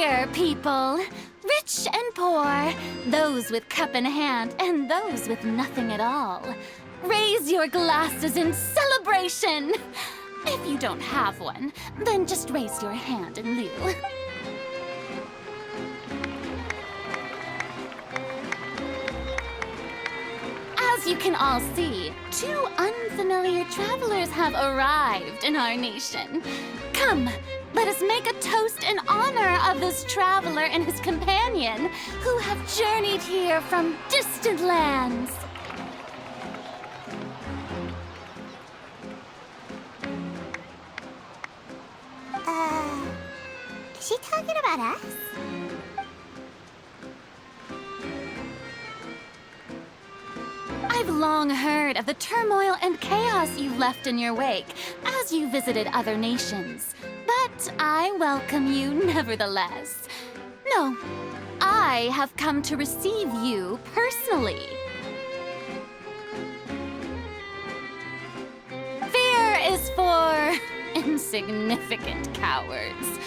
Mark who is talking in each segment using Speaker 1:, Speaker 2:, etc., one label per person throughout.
Speaker 1: Cheer, people! Rich and poor, those with cup in hand and those with nothing at all. Raise your glasses in celebration! If you don't have one, then just raise your hand in lieu. As you can all see, two unfamiliar travelers have arrived in our nation. Come, let us make a toast in honor of this traveler and his companion who have journeyed here from distant lands.
Speaker 2: Is she talking about us?
Speaker 1: I've long heard of the turmoil and chaos you left in your wake as you visited other nations. But I welcome you nevertheless. No, I have come to receive you personally. Fear is for insignificant cowards.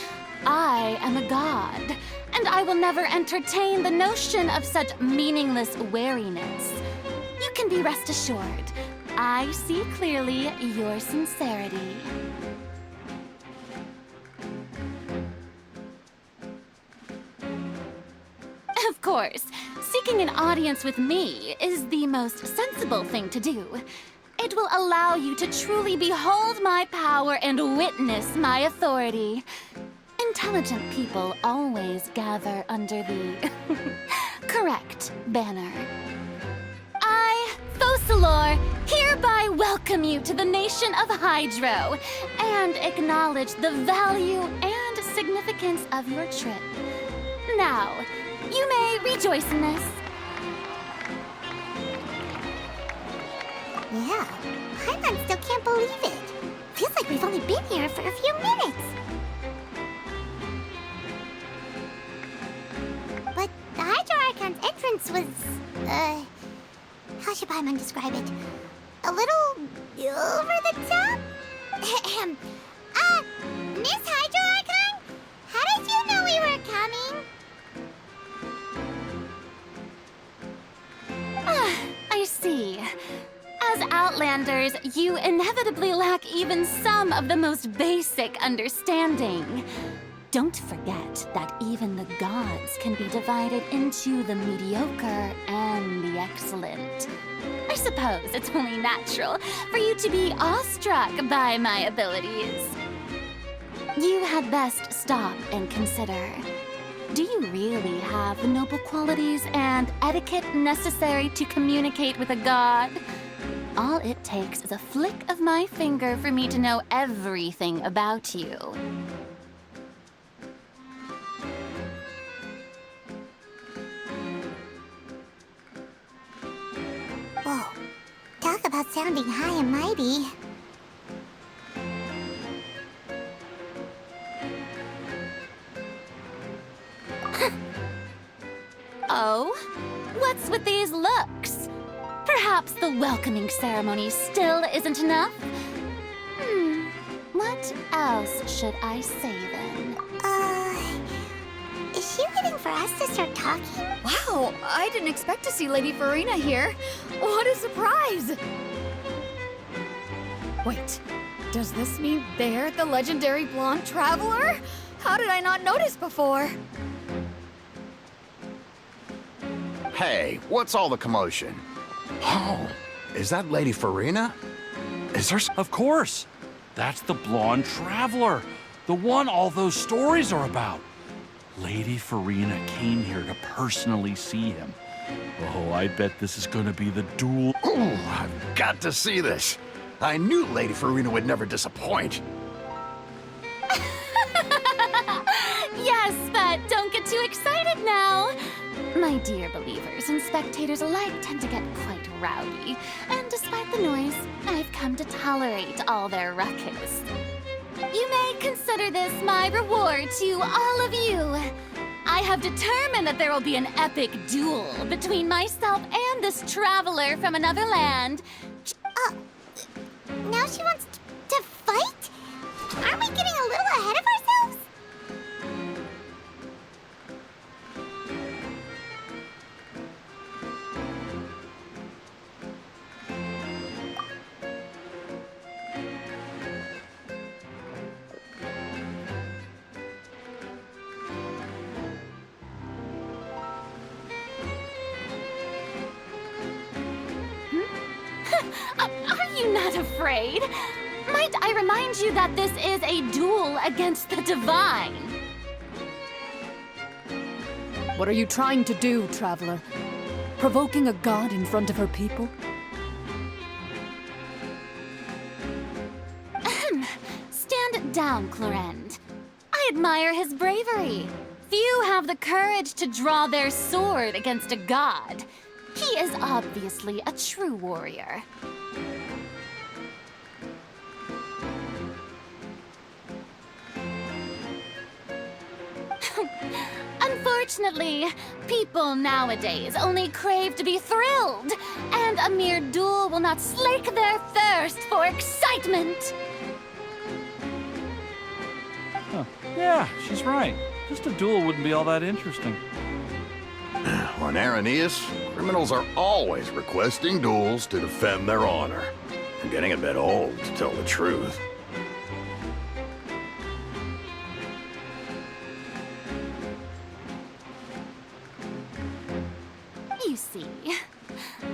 Speaker 1: I am a god, and I will never entertain the notion of such meaningless wariness. You can be rest assured, I see clearly your sincerity. Of course, seeking an audience with me is the most sensible thing to do. It will allow you to truly behold my power and witness my authority. Intelligent people always gather under the correct banner. I, Focalor, hereby welcome you to the nation of Hydro and acknowledge the value and significance of your trip. Now, you may rejoice in this.
Speaker 2: Yeah, Paimon still can't believe it. Feels like we've only been here for a few minutes. But the Hydro Archon's entrance was, how should Paimon describe it? A little over the top? Miss Hydro Archon? How did you know we were coming?
Speaker 1: I see. As Outlanders, you inevitably lack even some of the most basic understanding. Don't forget that even the gods can be divided into the mediocre and the excellent. I suppose it's only natural for you to be awestruck by my abilities. You had best stop and consider. Do you really have the noble qualities and etiquette necessary to communicate with a god? All it takes is a flick of my finger for me to know everything about you.
Speaker 2: Whoa, talk about sounding high and mighty.
Speaker 1: Oh? What's with these looks? Perhaps the welcoming ceremony still isn't enough? What else should I say then?
Speaker 2: Is she waiting for us to start talking?
Speaker 3: Wow, I didn't expect to see Lady Furina here. What a surprise! Wait, does this mean they're the legendary blonde traveler? How did I not notice before?
Speaker 4: Hey, what's all the commotion? Oh, is that Lady Furina? Is there
Speaker 5: Of course! That's the blonde traveler, the one all those stories are about. Lady Furina came here to personally see him. Oh, I bet this is gonna be the duel.
Speaker 4: Ooh, I've got to see this. I knew Lady Furina would never disappoint.
Speaker 1: Yes, but don't get too excited now. My dear believers and spectators alike tend to get quite rowdy, and despite the noise, I've come to tolerate all their ruckus. You may consider this my reward to all of you. I have determined that there will be an epic duel between myself and this traveler from another land.
Speaker 2: Now she wants to fight? Aren't we getting a little ahead of ourselves?
Speaker 1: Are you not afraid? Might I remind you that this is a duel against the divine?
Speaker 3: What are you trying to do, Traveler? Provoking a god in front of her people?
Speaker 1: Stand down, Clorend. I admire his bravery. Few have the courage to draw their sword against a god. He is obviously a true warrior. Unfortunately, people nowadays only crave to be thrilled, and a mere duel will not slake their thirst for excitement.
Speaker 5: Huh. Yeah, she's right. Just a duel wouldn't be all that interesting.
Speaker 4: On Aranias, criminals are always requesting duels to defend their honor. I'm getting a bit old, to tell the truth.
Speaker 1: You see,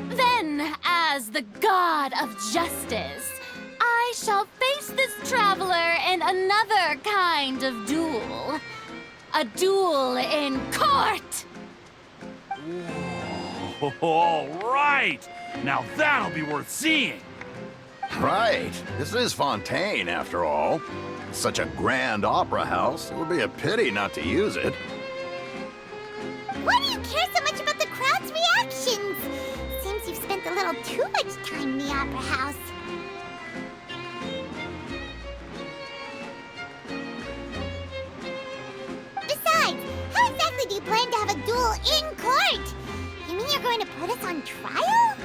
Speaker 1: then, as the god of justice, I shall face this traveler in another kind of duel. A duel in court!
Speaker 5: All right! Now that'll be worth seeing!
Speaker 4: Right. This is Fontaine, after all. Such a grand opera house, it would be a pity not to use it.
Speaker 2: Why do you care so much about the crowd's reactions? Seems you've spent a little too much time in the opera house. Besides, how exactly do you plan to have a duel in court? You mean you're going to put us on trial?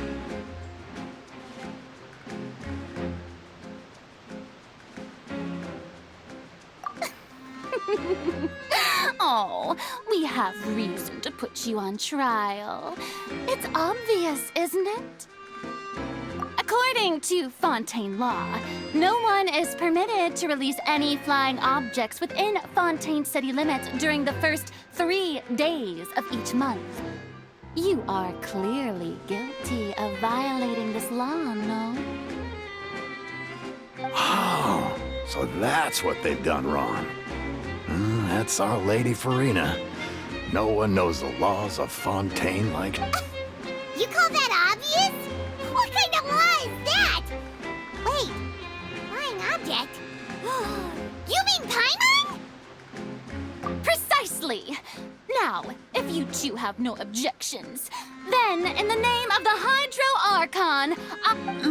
Speaker 1: Oh, we have reason to put you on trial. It's obvious, isn't it? According to Fontaine law, no one is permitted to release any flying objects within Fontaine city limits during the first 3 days of each month. You are clearly guilty of violating this law, no?
Speaker 4: Oh, so that's what they've done wrong. That's our Lady Furina. No one knows the laws of Fontaine like...
Speaker 2: You call that obvious? What kind of law is that? Wait, flying object? You mean Paimon?
Speaker 1: Precisely! Now, if you two have no objections, then in the name of the Hydro Archon,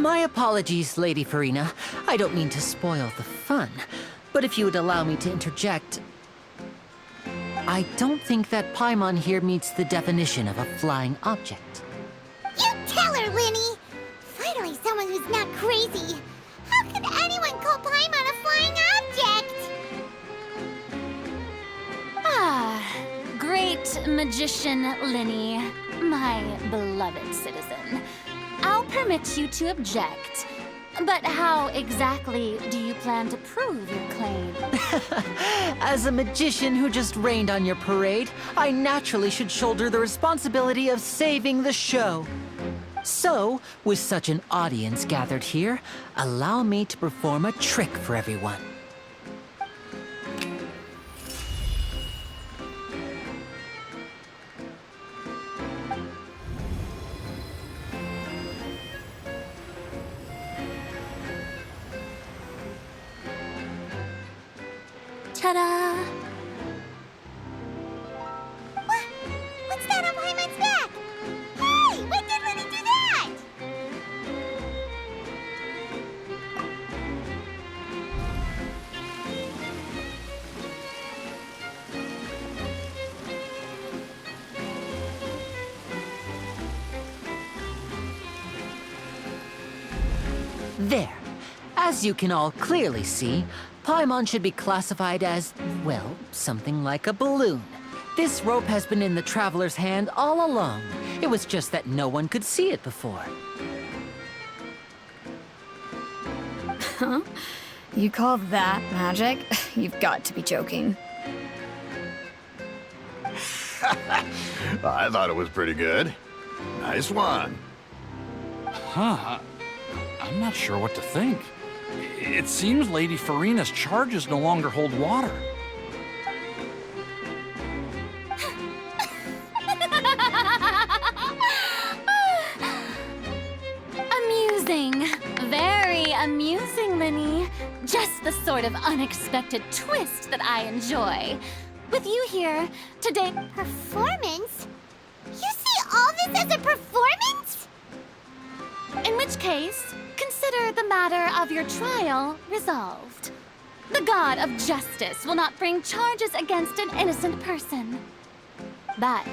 Speaker 6: My apologies, Lady Furina. I don't mean to spoil the fun. But if you would allow me to interject... I don't think that Paimon here meets the definition of a flying object.
Speaker 2: You tell her, Linny! Finally someone who's not crazy. How could anyone call Paimon a flying object?
Speaker 1: Great magician Linny, my beloved citizen. I'll permit you to object. But how exactly do you plan to prove your claim?
Speaker 6: As a magician who just rained on your parade, I naturally should shoulder the responsibility of saving the show. So, with such an audience gathered here, allow me to perform a trick for everyone.
Speaker 1: Ta-da!
Speaker 2: What's that on Paimon's back? Hey, when did Linny do that?
Speaker 6: There. As you can all clearly see, Paimon should be classified as, well, something like a balloon. This rope has been in the Traveler's hand all along. It was just that no one could see it before.
Speaker 3: Huh? You call that magic? You've got to be joking.
Speaker 4: I thought it was pretty good. Nice one.
Speaker 5: Huh. I'm not sure what to think. It seems Lady Furina's charges no longer hold water.
Speaker 1: Amusing. Very amusing, Linny. Just the sort of unexpected twist that I enjoy. With you here, today...
Speaker 2: Performance? You see all this as a performance?
Speaker 1: In which case, consider the matter of your trial resolved. The god of justice will not bring charges against an innocent person. But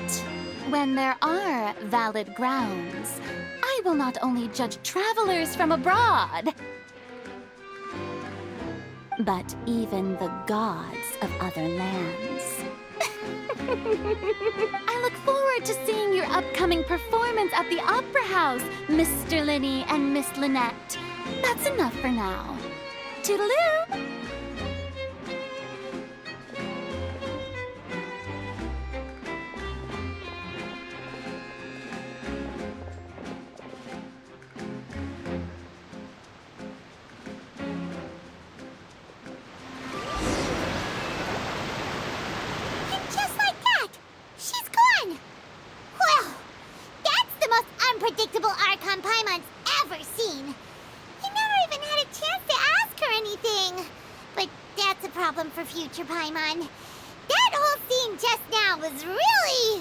Speaker 1: when there are valid grounds, I will not only judge travelers from abroad, but even the gods of other lands. I look forward to seeing your upcoming performance at the Opera House, Mr. Linny and Miss Lynette. That's enough for now. Toodaloo!
Speaker 2: Unpredictable Archon Paimon's ever seen. You never even had a chance to ask her anything. But that's a problem for future Paimon. That whole scene just now was really...